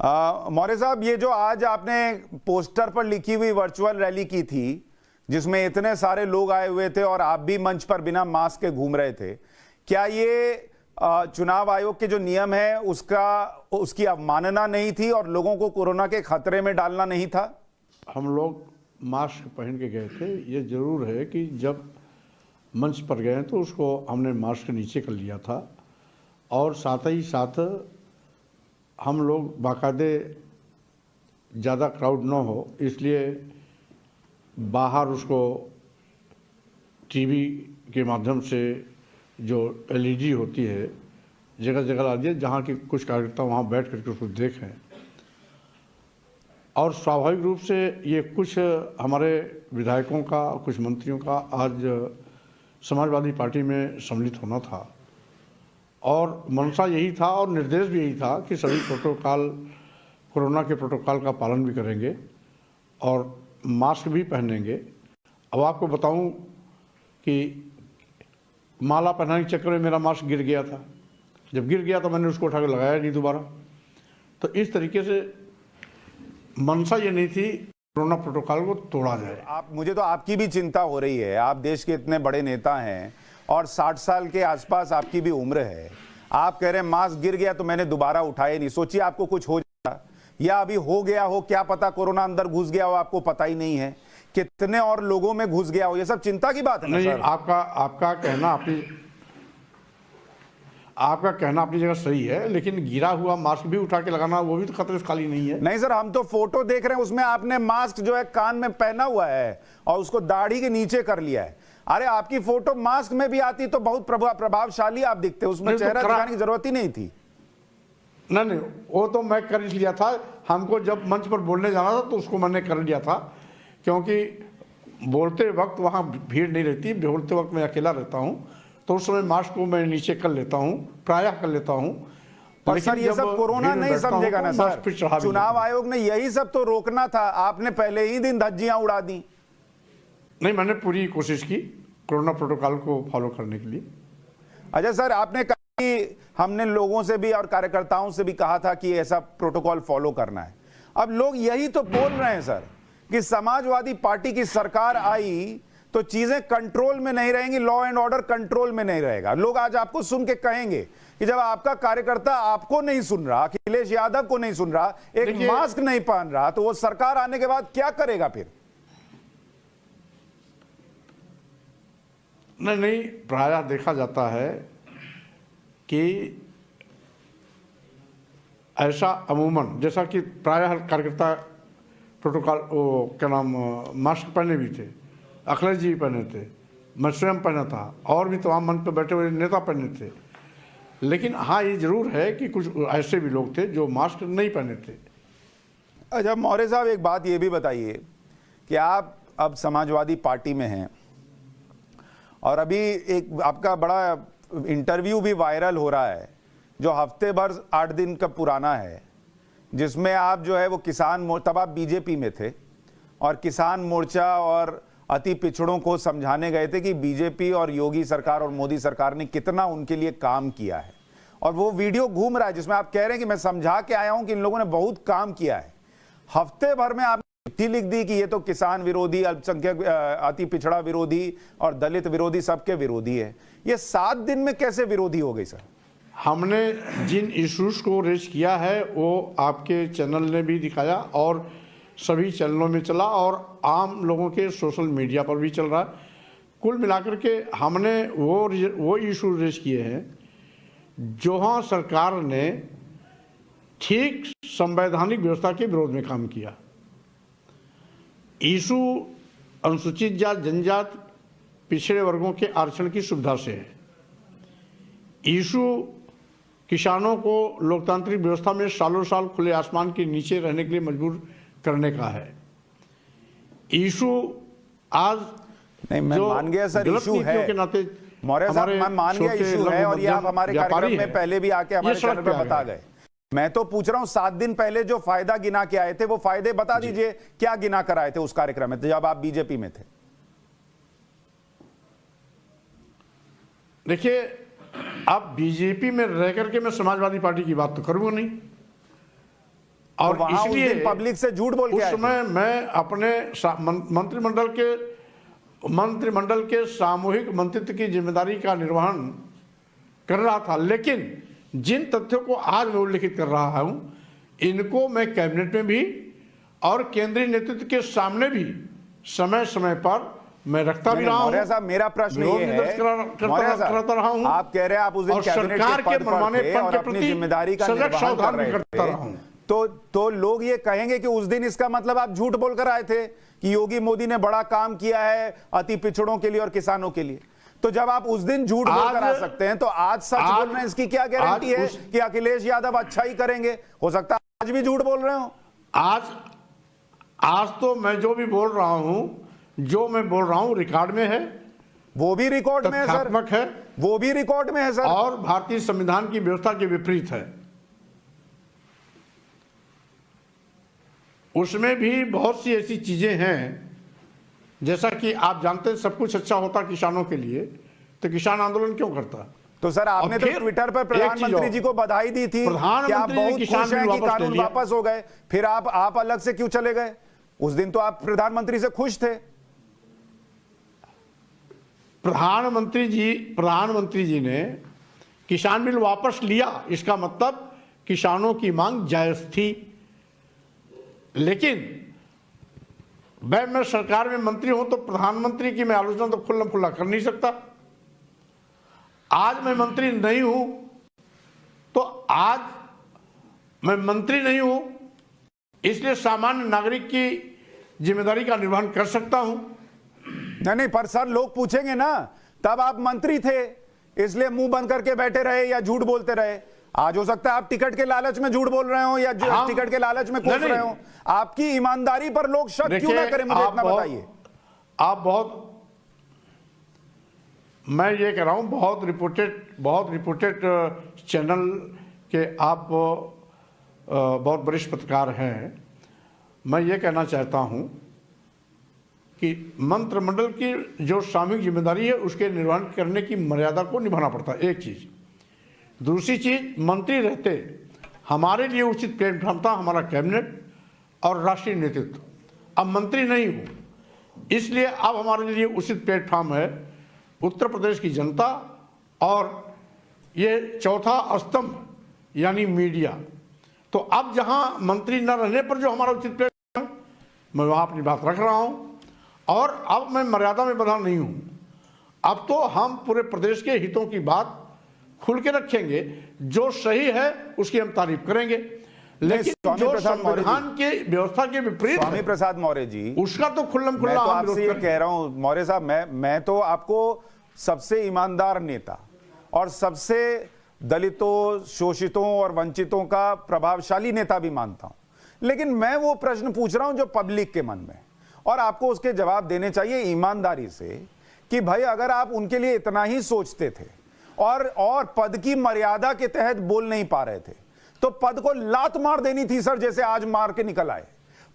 मौर्य साहब, ये जो आज आपने पोस्टर पर लिखी हुई वर्चुअल रैली की थी जिसमें इतने सारे लोग आए हुए थे और आप भी मंच पर बिना मास्क के घूम रहे थे, क्या ये चुनाव आयोग के जो नियम है उसकी अवमानना नहीं थी और लोगों को कोरोना के खतरे में डालना नहीं था? हम लोग मास्क पहन के गए थे। ये जरूर है कि जब मंच पर गए तो उसको हमने मास्क नीचे कर लिया था और साथ ही साथ हम लोग बाकायदे ज़्यादा क्राउड ना हो इसलिए बाहर उसको टीवी के माध्यम से जो एलईडी होती है जगह जगह ला दिए, जहाँ की कुछ कार्यकर्ता वहाँ बैठ करके उसको देखें। और स्वाभाविक रूप से ये कुछ हमारे विधायकों का, कुछ मंत्रियों का आज समाजवादी पार्टी में सम्मिलित होना था और मंशा यही था और निर्देश भी यही था कि सभी प्रोटोकॉल, कोरोना के प्रोटोकॉल का पालन भी करेंगे और मास्क भी पहनेंगे। अब आपको बताऊं कि माला पहनाने के चक्कर में मेरा मास्क गिर गया था। जब गिर गया तो मैंने उसको उठा के लगाया नहीं दोबारा। तो इस तरीके से मंशा ये नहीं थी कोरोना प्रोटोकॉल को तोड़ा जाए। मुझे तो आपकी भी चिंता हो रही है। आप देश के इतने बड़े नेता हैं और 60 साल के आसपास आपकी भी उम्र है। आप कह रहे हैं मास्क गिर गया तो मैंने दोबारा उठाया नहीं। सोचिए आपको कुछ हो जाता या अभी हो गया हो, क्या पता कोरोना अंदर घुस गया हो, आपको पता ही नहीं है, कितने और लोगों में घुस गया हो। ये सब चिंता की बात है ना? नहीं, सर, आपका कहना अपनी जगह सही है, लेकिन गिरा हुआ मास्क भी उठा के लगाना वो भी तो खतरे से खाली नहीं है। नहीं सर, हम तो फोटो देख रहे हैं, उसमें आपने मास्क जो है कान में पहना हुआ है और उसको दाढ़ी के नीचे कर लिया है। अरे आपकी फोटो मास्क में भी आती तो बहुत प्रभावशाली आप दिखते, उसमें चेहरा दिखाने की जरूरत ही नहीं थी। नहीं, वो तो मैं कर लिया था। हमको जब मंच पर बोलने जाना था तो उसको मैंने कर लिया था, क्योंकि बोलते वक्त वहाँ भीड़ नहीं रहती। बोलते वक्त मैं अकेला रहता हूँ तो उस समय मास्क को मैं नीचे कर लेता हूँ, प्रायः कर लेता हूँ। पर सर ये सब कोरोना नहीं समझेगा ना सर। चुनाव आयोग ने यही सब तो रोकना था, आपने पहले ही दिन धज्जियां उड़ा दी। नहीं, मैंने पूरी कोशिश की कोरोना प्रोटोकॉल को फॉलो करने के लिए। अच्छा सर, आपने कहा कि हमने लोगों से भी और कार्यकर्ताओं से भी कहा था कि ऐसा प्रोटोकॉल फॉलो करना है। अब लोग यही तो बोल रहे हैं सर कि समाजवादी पार्टी की सरकार आई तो चीजें कंट्रोल में नहीं रहेंगी, लॉ एंड ऑर्डर कंट्रोल में नहीं रहेगा। लोग आज आपको सुन के कहेंगे कि जब आपका कार्यकर्ता आपको नहीं सुन रहा, अखिलेश यादव को नहीं सुन रहा, एक मास्क नहीं पहन रहा, तो वो सरकार आने के बाद क्या करेगा फिर? नहीं, प्रायः देखा जाता है कि ऐसा अमूमन, जैसा कि प्रायः कार्यकर्ता प्रोटोकॉल वो क्या नाम मास्क पहने भी थे, अखिलेश जी पहने थे, मैं स्वयं पहना था और भी तमाम मंच पर बैठे हुए नेता पहने थे। लेकिन हाँ, ये जरूर है कि कुछ ऐसे भी लोग थे जो मास्क नहीं पहने थे। अच्छा मौर्य साहब, एक बात ये भी बताइए कि आप अब समाजवादी पार्टी में हैं और अभी एक आपका बड़ा इंटरव्यू भी वायरल हो रहा है जो हफ्ते भर 8 दिन का पुराना है, जिसमें आप जो है वो तब आप बीजेपी में थे और किसान मोर्चा और अति पिछड़ों को समझाने गए थे कि बीजेपी और योगी सरकार और मोदी सरकार ने कितना उनके लिए काम किया है। और वो वीडियो घूम रहा है जिसमें आप कह रहे हैं कि मैं समझा के आया हूं कि इन लोगों ने बहुत काम किया है। हफ्ते भर में आपने चिट्ठी लिख दी कि ये तो किसान विरोधी, अल्पसंख्यक, अति पिछड़ा विरोधी और दलित विरोधी, सबके विरोधी है। ये 7 दिन में कैसे विरोधी हो गई सर? हमने जिन इश्यूज को रेज किया है वो आपके चैनल ने भी दिखाया और सभी चैनलों में चला और आम लोगों के सोशल मीडिया पर भी चल रहा है। कुल मिलाकर के हमने वो इशू रेज किए हैं जहाँ सरकार ने ठीक संवैधानिक व्यवस्था के विरोध में काम किया। इशू अनुसूचित जात, जनजात, पिछड़े वर्गों के आरक्षण की सुविधा से है। इशू किसानों को लोकतांत्रिक व्यवस्था में सालों साल खुले आसमान के नीचे रहने के लिए मजबूर करने का है। इशू आज नहीं, मैं मान गया सर इशू है के नाते, मौर्य साहब मैं मान गया इशू है और ये आप हमारे कार्यक्रम में पहले भी आके हमारे चैनल पर बता गए। मैं तो पूछ रहा हूं 7 दिन पहले जो फायदा गिना के आए थे वो फायदे बता दीजिए, क्या गिना कर आए थे उस कार्यक्रम में जब आप बीजेपी में थे? देखिए, अब बीजेपी में रह करके मैं समाजवादी पार्टी की बात तो करूंगा नहीं। और वहां उस इसलिए दिन पब्लिक से झूठ बोल के उस आए थे। समय मैं अपने मंत्रिमंडल के सामूहिक मंत्रित्व की जिम्मेदारी का निर्वहन कर रहा था, लेकिन जिन तथ्यों को आज मैं उल्लेखित कर रहा हूं, इनको मैं कैबिनेट में भी और केंद्रीय नेतृत्व के सामने भी समय समय पर मैं रखता भी रहा हूं। मौर्य साहब, मेरा प्रश्न ये है, करता रहा हूं, आप कह रहे हैं आप उस दिन कैबिनेट के पद पर थे और अपनी जिम्मेदारी का निर्वहन कर रहे थे, तो लोग ये कहेंगे कि उस दिन इसका मतलब आप झूठ बोलकर आए थे कि योगी मोदी ने बड़ा काम किया है अति पिछड़ों के लिए और किसानों के लिए। तो जब आप उस दिन झूठ बोलकर आ सकते हैं, तो आज सच बोलना इसकी क्या गारंटी है कि अखिलेश यादव अच्छा ही करेंगे? हो सकता है आज भी झूठ बोल रहे हो। आज तो मैं जो भी बोल रहा हूं रिकॉर्ड में है, वो भी रिकॉर्ड में है सर, है वो भी रिकॉर्ड में है सर, और भारतीय संविधान की व्यवस्था के विपरीत है। उसमें भी बहुत सी ऐसी चीजें हैं, जैसा कि आप जानते हैं सब कुछ अच्छा होता किसानों के लिए तो किसान आंदोलन क्यों करता? तो सर आपने तो ट्विटर पर प्रधानमंत्री जी को बधाई दी थी कि आप बहुत खुश हैं कि कानून वापस हो गए, फिर आप अलग से क्यों चले गए? उस दिन तो आप प्रधानमंत्री से खुश थे। प्रधानमंत्री जी ने किसान बिल वापस लिया, इसका मतलब किसानों की मांग जायज थी, लेकिन मैं सरकार में मंत्री हूं तो प्रधानमंत्री की मैं आलोचना तो खुल्लम खुल्ला कर नहीं सकता। आज मैं मंत्री नहीं हूं तो आज मैं मंत्री नहीं हूं, इसलिए सामान्य नागरिक की जिम्मेदारी का निर्वहन कर सकता हूं। नहीं, पर सर लोग पूछेंगे ना, तब आप मंत्री थे इसलिए मुंह बंद करके बैठे रहे या झूठ बोलते रहे। आज हो सकता है आप टिकट के लालच में झूठ बोल रहे हो या टिकट के लालच में कोस रहे हो। आपकी ईमानदारी पर लोग शक क्यों ना करें, मुझे इतना बताइए। मैं ये कह रहा हूं, बहुत रिपोर्टेड चैनल के आप बहुत वरिष्ठ पत्रकार हैं। मैं ये कहना चाहता हूं कि मंत्रिमंडल की जो सामूहिक जिम्मेदारी है उसके निर्वहन करने की मर्यादा को निभाना पड़ता है, एक चीज। दूसरी चीज, मंत्री रहते हमारे लिए उचित प्लेटफॉर्म था हमारा कैबिनेट और राष्ट्रीय नेतृत्व। अब मंत्री नहीं हूं, इसलिए अब हमारे लिए उचित प्लेटफॉर्म है उत्तर प्रदेश की जनता और ये चौथा स्तंभ यानी मीडिया। तो अब जहां मंत्री न रहने पर जो हमारा उचित प्लेटफॉर्म, मैं वहां अपनी बात रख रहा हूं और अब मैं मर्यादा में बंधा नहीं हूं। अब तो हम पूरे प्रदेश के हितों की बात खुल के रखेंगे, जो सही है उसकी हम तारीफ करेंगे, लेकिन जो संविधान के व्यवस्था के विपरीत स्वामी प्रसाद मौर्य जी, उसका तो खुल्लम खुल्ला मैं तो आपसे ये कह रहा हूं मौर्य साहब, मैं तो आपको सबसे ईमानदार नेता और सबसे दलितों, शोषितों और वंचितों का प्रभावशाली नेता भी मानता हूं, लेकिन मैं वो प्रश्न पूछ रहा हूं जो पब्लिक के मन में, और आपको उसके जवाब देने चाहिए ईमानदारी से कि भाई अगर आप उनके लिए इतना ही सोचते थे और पद की मर्यादा के तहत बोल नहीं पा रहे थे, तो पद को लात मार देनी थी सर, जैसे आज मार के निकल आए।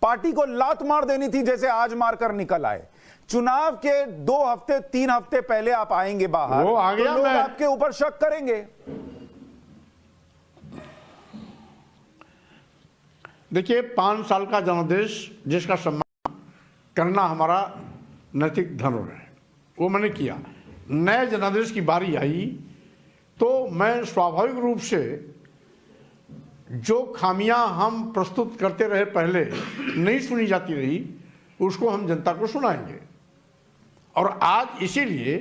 पार्टी को लात मार देनी थी जैसे आज मार कर निकल आए। चुनाव के 2 हफ्ते 3 हफ्ते पहले आप आएंगे बाहर, वो आ गया, तो लोग आपके ऊपर शक करेंगे। देखिए, 5 साल का जनादेश जिसका सम्मान करना हमारा नैतिक धर्म है, वो मैंने किया। नए जनादेश की बारी आई तो मैं स्वाभाविक रूप से जो खामियां हम प्रस्तुत करते रहे पहले नहीं सुनी जाती रही, उसको हम जनता को सुनाएंगे, और आज इसीलिए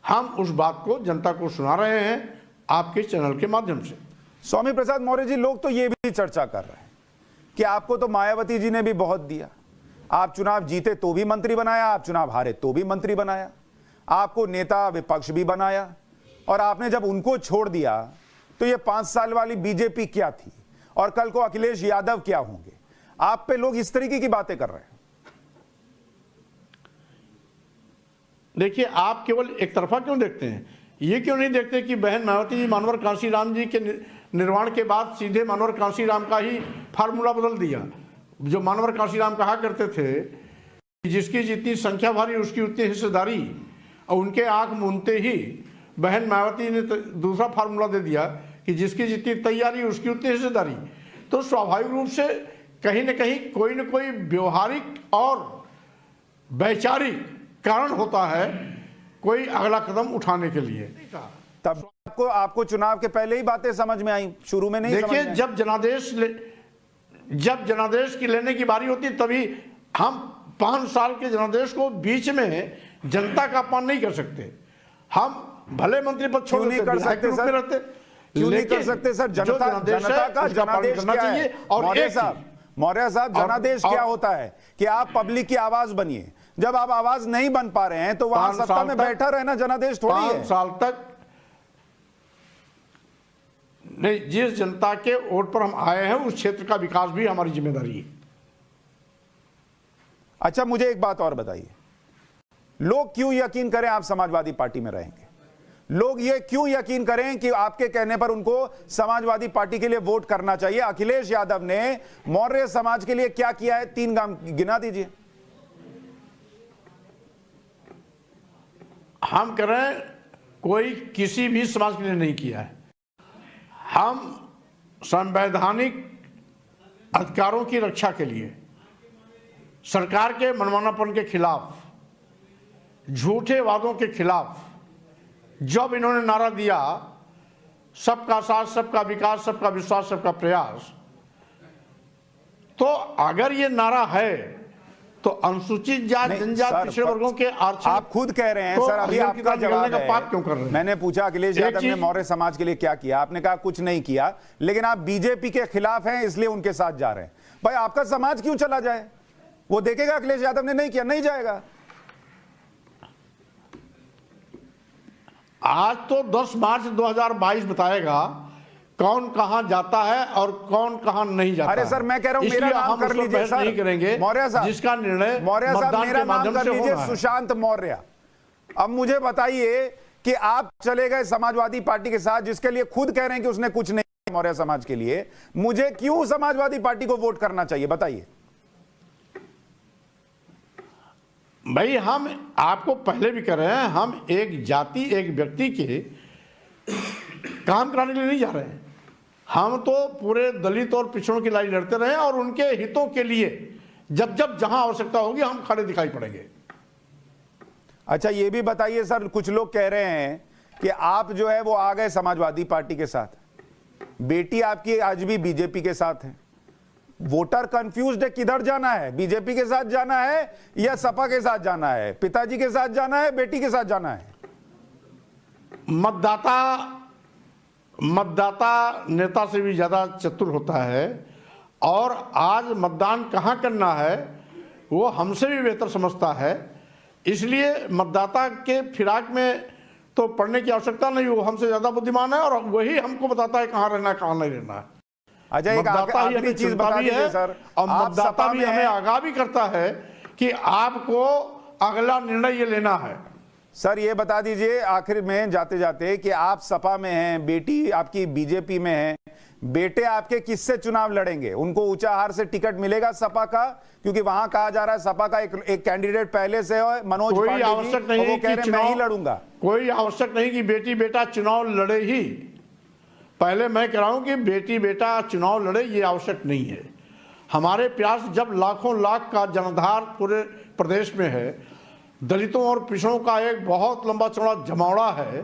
हम उस बात को जनता को सुना रहे हैं आपके चैनल के माध्यम से। स्वामी प्रसाद मौर्य जी, लोग तो ये भी चर्चा कर रहे हैं कि आपको तो मायावती जी ने भी बहुत दिया, आप चुनाव जीते तो भी मंत्री बनाया, आप चुनाव हारे तो भी मंत्री बनाया, आपको नेता विपक्ष भी बनाया, और आपने जब उनको छोड़ दिया तो ये 5 साल वाली बीजेपी क्या थी और कल को अखिलेश यादव क्या होंगे? आप पे लोग इस तरीके की बातें कर रहे हैं। देखिए, आप केवल एक तरफा क्यों देखते हैं? ये क्यों नहीं देखते कि बहन मायावती जी मानवर कांशीराम जी के निर्वाण के बाद सीधे मानवर कांशीराम का ही फार्मूला बदल दिया। जो मानवर कांशीराम कहा करते थे कि जिसकी जितनी संख्या भारी उसकी उतनी हिस्सेदारी, और उनके आंख मूंदते ही बहन मायावती ने दूसरा फार्मूला दे दिया कि जिसकी जितनी तैयारी उसकी उतनी हिस्सेदारी। तो स्वाभाविक रूप से कहीं न कहीं कोई न कोई व्यवहारिक और वैचारिक कारण होता है कोई अगला कदम उठाने के लिए। तब आपको चुनाव के पहले ही बातें समझ में आई, शुरू में नहीं? देखिए, जब जनादेश की लेने की बारी होती तभी हम 5 साल के जनादेश को बीच में जनता का अपमान नहीं कर सकते। हम भले मंत्री पद छोड़ नहीं कर सकते सर, रहते, क्यों नहीं कर सकते सर? जनता का जनादेश क्या है? और मौर्य साहब, जनादेश क्या होता है कि आप पब्लिक की आवाज बनिए। जब आप आवाज नहीं बन पा रहे हैं तो वहां सत्ता में बैठा रहना जनादेश थोड़ी है। 5 साल तक नहीं, जिस जनता के वोट पर हम आए हैं उस क्षेत्र का विकास भी हमारी जिम्मेदारी है। अच्छा, मुझे एक बात और बताइए, लोग क्यों यकीन करें आप समाजवादी पार्टी में रहेंगे? लोग ये क्यों यकीन करें कि आपके कहने पर उनको समाजवादी पार्टी के लिए वोट करना चाहिए? अखिलेश यादव ने मौर्य समाज के लिए क्या किया है? 3 काम गिना दीजिए। हम कह रहे हैं कोई किसी भी समाज के लिए नहीं किया है। हम संवैधानिक अधिकारों की रक्षा के लिए, सरकार के मनमानापन के खिलाफ, झूठे वादों के खिलाफ जब इन्होंने नारा दिया सबका साथ, सबका विकास, सबका विश्वास, सबका प्रयास, तो अगर ये नारा है तो अनुसूचित जाति, जनजाति, पिछड़े वर्गों के आरक्षण आप खुद कह रहे हैं तो सर, अभी आपका जवाब का पाप क्यों कर रहे हैं? मैंने पूछा अखिलेश यादव ने मौर्य समाज के लिए क्या किया, आपने कहा कुछ नहीं किया, लेकिन आप बीजेपी के खिलाफ हैं इसलिए उनके साथ जा रहे हैं। भाई आपका समाज क्यों चला जाए? वो देखेगा अखिलेश यादव ने नहीं किया, नहीं जाएगा। आज तो 10 मार्च 2022 बताएगा कौन कहां जाता है और कौन कहां नहीं जाता। अरे सर, मैं कह रहा हूं मेरा नाम कर लीजिए सर, नहीं करेंगे मौर्य साहब, जिसका निर्णय मौर्य साहब मेरा नाम कर लीजिए, सुशांत मौर्य। अब मुझे बताइए कि आप चले गए समाजवादी पार्टी के साथ, जिसके लिए खुद कह रहे हैं कि उसने कुछ नहीं किया मौर्य समाज के लिए, मुझे क्यों समाजवादी पार्टी को वोट करना चाहिए बताइए? भाई हम आपको पहले भी कह रहे हैं, हम एक जाति, एक व्यक्ति के काम कराने के लिए नहीं जा रहे हैं। हम तो पूरे दलित और पिछड़ों की लड़ाई लड़ते रहे और उनके हितों के लिए जब जब जहां आवश्यकता होगी हम खड़े दिखाई पड़ेंगे। अच्छा, ये भी बताइए सर, कुछ लोग कह रहे हैं कि आप जो है वो आ गए समाजवादी पार्टी के साथ, बेटी आपकी आज भी बीजेपी के साथ है, वोटर कंफ्यूज्ड है किधर जाना है, बीजेपी के साथ जाना है या सपा के साथ जाना है, पिताजी के साथ जाना है, बेटी के साथ जाना है? मतदाता नेता से भी ज्यादा चतुर होता है और आज मतदान कहां करना है वो हमसे भी बेहतर समझता है। इसलिए मतदाता के फिराक में तो पढ़ने की आवश्यकता नहीं, वो हमसे ज्यादा बुद्धिमान है और वही हमको बताता है कहां रहना है, कहां नहीं रहना है। अच्छा, एक आखिरी चीज बता दीजिए सर, और मतदाता भी हमें आगाह भी करता है कि आपको अगला निर्णय ये लेना है। सर ये बता दीजिए आखिर में जाते जाते कि आप सपा में हैं, बेटी आपकी बीजेपी में है, बेटे आपके किससे चुनाव लड़ेंगे? उनको ऊंचाहार से टिकट मिलेगा सपा का? क्योंकि वहां कहा जा रहा है सपा का एक कैंडिडेट पहले से है, मनोज कोई पांडे आवश्यक जी, नहीं वो कह रहे हैं मैं ही लड़ूंगा। कोई आवश्यक नहीं कि बेटी बेटा चुनाव लड़े ही। पहले मैं कह रहा हूं कि बेटी बेटा चुनाव लड़े, ये आवश्यक नहीं है। हमारे प्रयास जब लाखों लाख का जनाधार पूरे प्रदेश में है, दलितों और पिछड़ों का एक बहुत लंबा चौड़ा जमावड़ा है,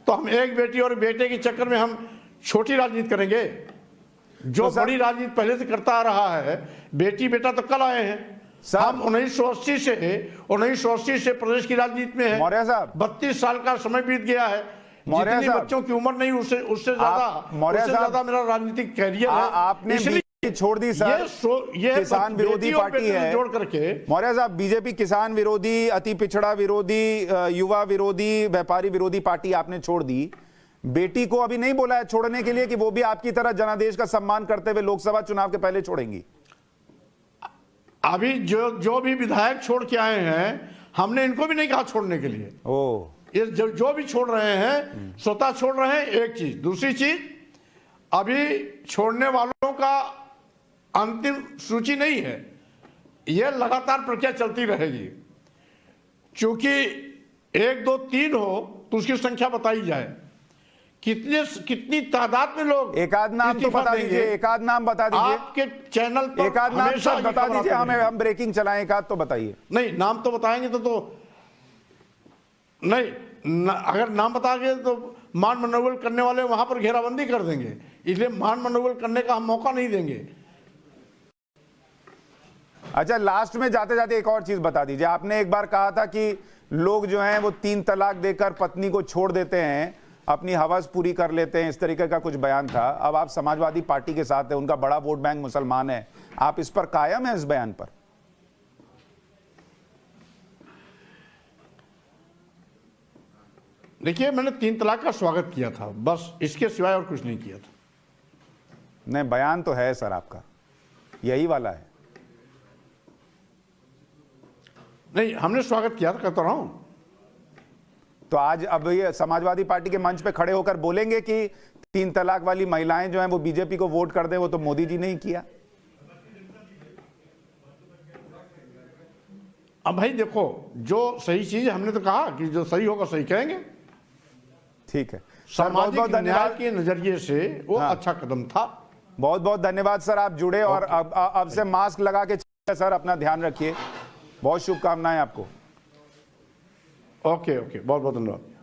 तो हम एक बेटी और बेटे के चक्कर में हम छोटी राजनीति करेंगे? जो बड़ी राजनीति पहले से करता आ रहा है, बेटी बेटा तो कल आए हैं। हम 1980 से प्रदेश की राजनीति में है। मौर्य साहब, 32 साल का समय बीत गया है। जितनी बच्चों की उम्र नहीं उससे ज्यादा मेरा राजनीतिक कैरियर है। आपने छोड़ दी सर, ये किसान विरोधी पार्टी है जोड़ करके। मौर्य साहब, बीजेपी किसान विरोधी, अति पिछड़ा विरोधी, युवा विरोधी, व्यापारी विरोधी पार्टी आपने छोड़ दी। बेटी को अभी नहीं बोला है छोड़ने के लिए कि वो भी आपकी तरह जनादेश का सम्मान करते हुए लोकसभा चुनाव के पहले छोड़ेंगी? अभी जो भी विधायक छोड़ के आए हैं, हमने इनको भी नहीं कहा छोड़ने के लिए। ये जो भी छोड़ रहे हैं स्वतः छोड़ रहे हैं। एक चीज, दूसरी चीज, अभी छोड़ने वालों का अंतिम सूची नहीं है, यह लगातार प्रक्रिया चलती रहेगी। क्योंकि 1 2 3 हो तो उसकी संख्या बताई जाए कितनी तादाद में लोग एक आध नाम तो इस्तीफा बता देंगे। दीजिए, एक आध नाम बता दीजिए, आपके चैनल पर एक आध नाम हमेशा सर ये बता खबर दीजिए, आती हमें है। हम ब्रेकिंग चलाएं, एक आध तो बताइए। नहीं, नाम तो बताएंगे तो नहीं अगर नाम बताएंगे तो मान मनोबल करने वाले वहां पर घेराबंदी कर देंगे, इसलिए मान मनोबल करने का हम मौका नहीं देंगे। अच्छा, लास्ट में जाते जाते एक और चीज बता दीजिए। आपने एक बार कहा था कि लोग जो हैं वो 3 तलाक देकर पत्नी को छोड़ देते हैं, अपनी हवस पूरी कर लेते हैं, इस तरीके का कुछ बयान था। अब आप समाजवादी पार्टी के साथ हैं, उनका बड़ा वोट बैंक मुसलमान है, आप इस पर कायम हैं, इस बयान पर? देखिए, मैंने 3 तलाक का स्वागत किया था, बस इसके सिवाय और कुछ नहीं किया था। नहीं, बयान तो है सर आपका, यही वाला है। नहीं, हमने स्वागत किया था, कहता रहा हूं। तो आज अब ये समाजवादी पार्टी के मंच पे खड़े होकर बोलेंगे कि 3 तलाक वाली महिलाएं जो हैं वो बीजेपी को वोट कर दें, वो तो मोदी जी ने ही किया। अब भाई देखो, जो सही चीज हमने तो कहा कि जो सही होगा सही कहेंगे। ठीक है सर, बहुत बहुत सामाजिक न्याय धन्यवाद। के नजरिए से वो अच्छा कदम था। बहुत बहुत धन्यवाद सर, आप जुड़े, और अब से मास्क लगा के चलिए सर, अपना ध्यान रखिए, बहुत शुभकामनाएं आपको। ओके, बहुत बहुत धन्यवाद।